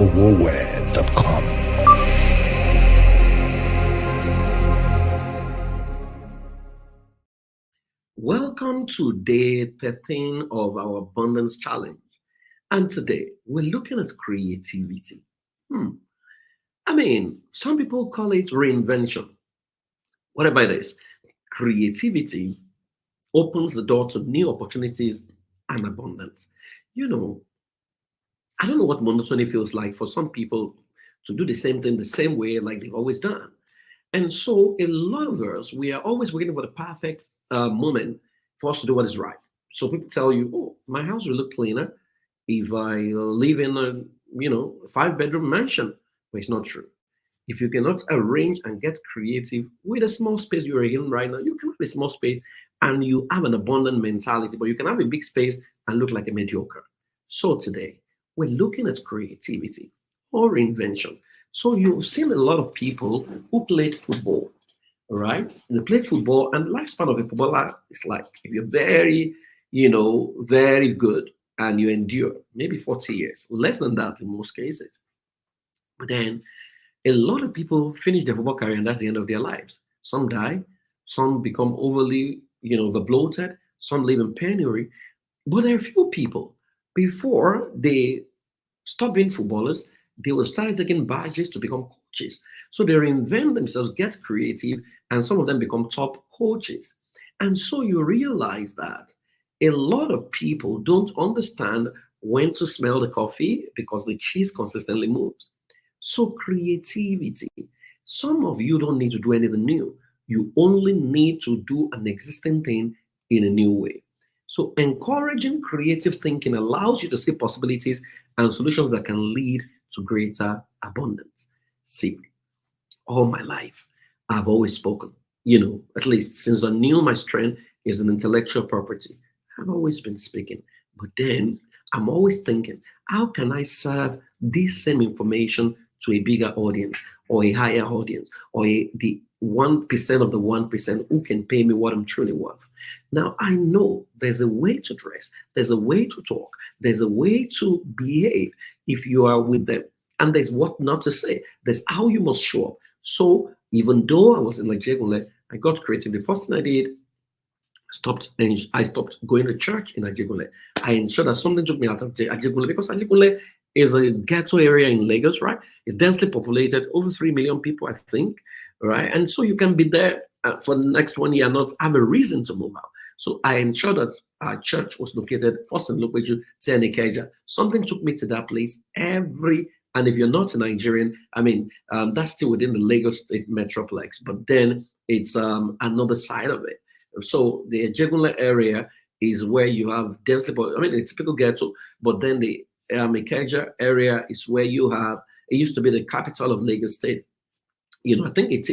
www.owoware.com. Welcome to day 13 of our Abundance Challenge. And today we're looking at creativity. Some people call it reinvention. Whatever it is, creativity opens the door to new opportunities and abundance. You know, I don't know what monotony feels like for some people to do the same thing the same way like they've always done. And so, a lot of us, we are always waiting for the perfect moment for us to do what is right. So people tell you, "Oh, my house will look cleaner if I live in a 5-bedroom mansion." But it's not true. If you cannot arrange and get creative with a small space you're in right now, you can have a small space and you have an abundant mentality, but you can have a big space and look like a mediocre. So today, we're looking at creativity or invention. So you've seen a lot of people who played football, all right? They played football, and the lifespan of a footballer is like if you're very, very good and you endure maybe 40 years, less than that in most cases. But then a lot of people finish their football career and that's the end of their lives. Some die, some become overly, the bloated, some live in penury. But there are few people before they stop being footballers, they will start taking badges to become coaches. So they reinvent themselves, get creative, and some of them become top coaches. And so you realize that a lot of people don't understand when to smell the coffee because the cheese consistently moves. So creativity. Some of you don't need to do anything new. You only need to do an existing thing in a new way. So encouraging creative thinking allows you to see possibilities and solutions that can lead to greater abundance. See, all my life, I've always spoken, at least since I knew my strength is an intellectual property. I've always been speaking. But then I'm always thinking, how can I serve this same information to a bigger audience or a higher audience or the 1% of the 1% who can pay me what I'm truly worth? Now, I know there's a way to dress, there's a way to talk, there's a way to behave if you are with them. And there's what not to say, there's how you must show up. So, even though I was in Ajegunle, I got creative. The first thing I did, I stopped going to church in Ajegunle. I ensured that something took me out of Ajegunle because Ajegunle is a ghetto area in Lagos, right? It's densely populated, over 3 million people, I think, right? And so you can be there for the next 1 year and not have a reason to move out. So I ensured that our church was located first in Lopeju, then in Ikeja. Something took me to that place and if you're not a Nigerian, that's still within the Lagos State Metroplex, but then it's another side of it. So the Ajegunle area is where you have densely, a typical ghetto, but then the Ikeja area is where you have, it used to be the capital of Lagos State. I think it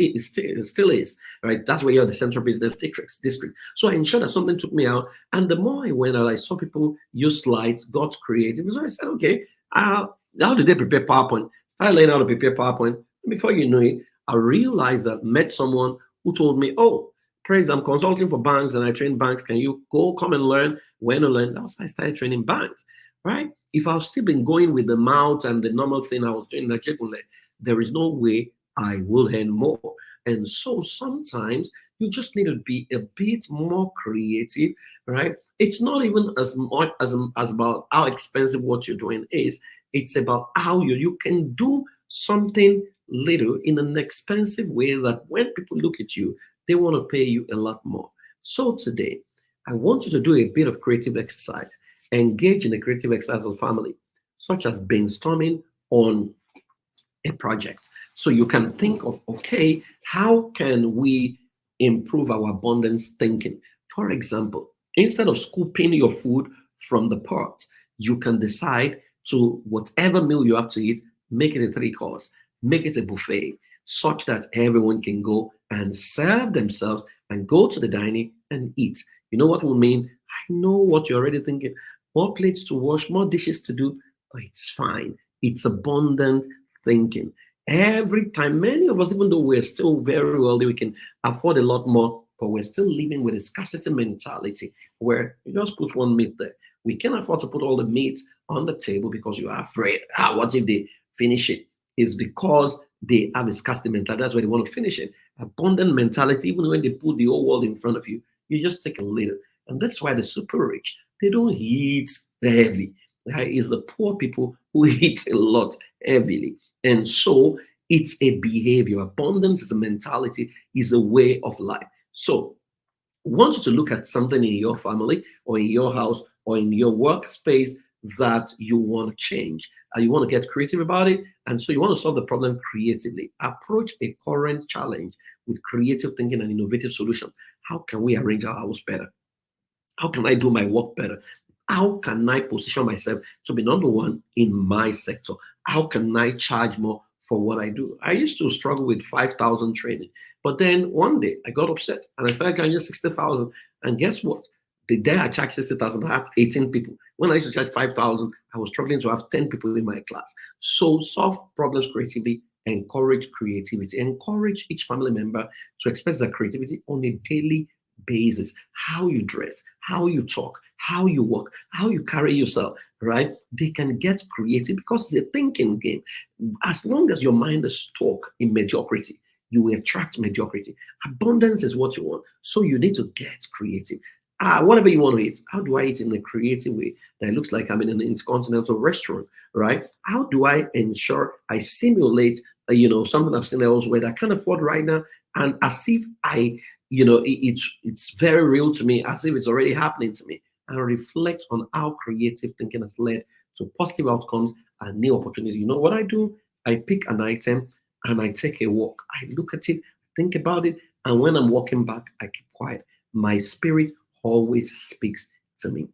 still is, right? That's where you have the central business district. So I ensured that something took me out. And the more I went out, I saw people use slides, got creative. So I said, okay, how did they prepare PowerPoint? Started learning how to prepare PowerPoint. Before you know it, I realized that met someone who told me, oh, Praise, I'm consulting for banks and I train banks. Can you come and learn when to learn? That's how I started training banks, right? If I've still been going with the mouth and the normal thing I was doing, there is no way I will earn more. And so sometimes you just need to be a bit more creative, right? It's not even as much as about how expensive what you're doing is. It's about how you can do something little in an expensive way that when people look at you, they want to pay you a lot more. So today, I want you to do a bit of creative exercise. Engage in a creative exercise of family, such as brainstorming on a project. So you can think of, okay, how can we improve our abundance thinking? For example, instead of scooping your food from the pot, you can decide to whatever meal you have to eat, make it a 3 course, make it a buffet, such that everyone can go and serve themselves and go to the dining and eat. You know what will mean? I know what you're already thinking. More plates to wash, more dishes to do, but it's fine. It's abundant thinking. Every time, many of us, even though we're still very wealthy, we can afford a lot more, but we're still living with a scarcity mentality where you just put one meat there. We can't afford to put all the meat on the table because you are afraid. What if they finish it is because they have a scarcity mentality. That's why they want to finish it. Abundant mentality, even when they put the whole world in front of you, you just take a little. And that's why the super rich, they don't eat heavy. It's the poor people who eat a lot heavily. And so it's a behavior. Abundance is a mentality, is a way of life. So I want you to look at something in your family or in your house or in your workspace that you want to change. You want to get creative about it. And so you want to solve the problem creatively. Approach a current challenge with creative thinking and innovative solutions. How can we arrange our house better? How can I do my work better? How can I position myself to be number one in my sector? How can I charge more for what I do? I used to struggle with 5,000 training, but then one day I got upset and I started charging 60,000. And guess what? The day I charged 60,000, I had 18 people. When I used to charge 5,000, I was struggling to have 10 people in my class. So solve problems creatively, encourage creativity, encourage each family member to express their creativity on a daily basis. How you dress, how you talk, how you walk, how you carry yourself, right? They can get creative because it's a thinking game. As long as your mind is stuck in mediocrity, you will attract mediocrity. Abundance is what you want. So you need to get creative. Whatever you want to eat, how do I eat in a creative way that looks like I'm in an intercontinental restaurant, right? How do I ensure I simulate, something I've seen elsewhere that I can't afford right now, and as if it's very real to me, as if it's already happening to me, and reflect on how creative thinking has led to positive outcomes and new opportunities. You know what I do? I pick an item and I take a walk. I look at it, think about it, and when I'm walking back, I keep quiet. My spirit always speaks to me.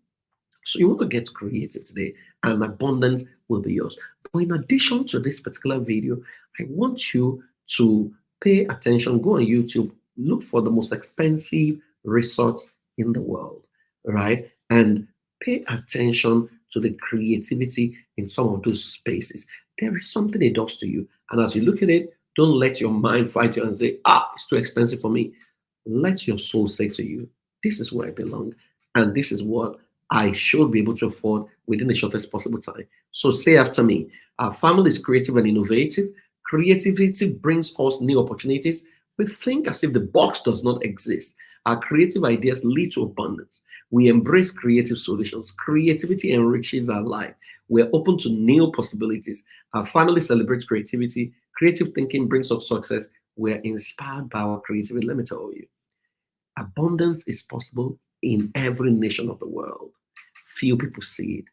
So you want to get creative today, and abundance will be yours. But in addition to this particular video, I want you to pay attention. Go on YouTube, look for the most expensive resorts in the world, right? And pay attention to the creativity in some of those spaces. There is something it does to you. And as you look at it, don't let your mind fight you and say, it's too expensive for me. Let your soul say to you, this is where I belong, and this is what I should be able to afford within the shortest possible time. So say after me, our family is creative and innovative. Creativity brings us new opportunities. We think as if the box does not exist. Our creative ideas lead to abundance. We embrace creative solutions. Creativity enriches our life. We're open to new possibilities. Our family celebrates creativity. Creative thinking brings us success. We're inspired by our creativity. Let me tell you, abundance is possible in every nation of the world. Few people see it.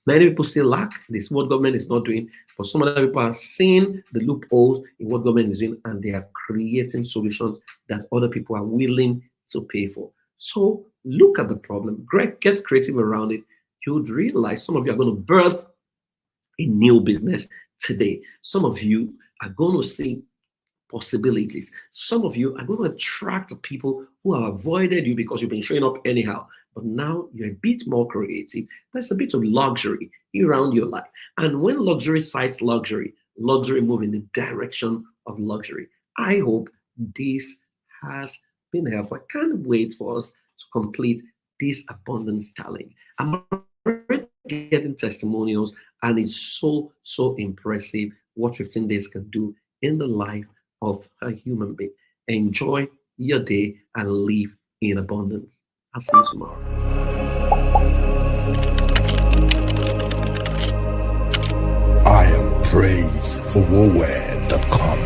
Many people still lack this, what government is not doing, but some other people are seeing the loopholes in what government is doing, and they are creating solutions that other people are willing to pay for. So look at the problem, get creative around it. You would realize some of you are going to birth a new business today. Some of you are going to see possibilities. Some of you are going to attract people who have avoided you because you've been showing up anyhow. But now you're a bit more creative. There's a bit of luxury around your life. And when luxury cites luxury move in the direction of luxury. I hope this has been helpful. I can't wait for us to complete this abundance challenge. I'm already getting testimonials, and it's so impressive what 15 days can do in the life of a human being. Enjoy your day and live in abundance. I'll see you tomorrow. I am praise for warware.com.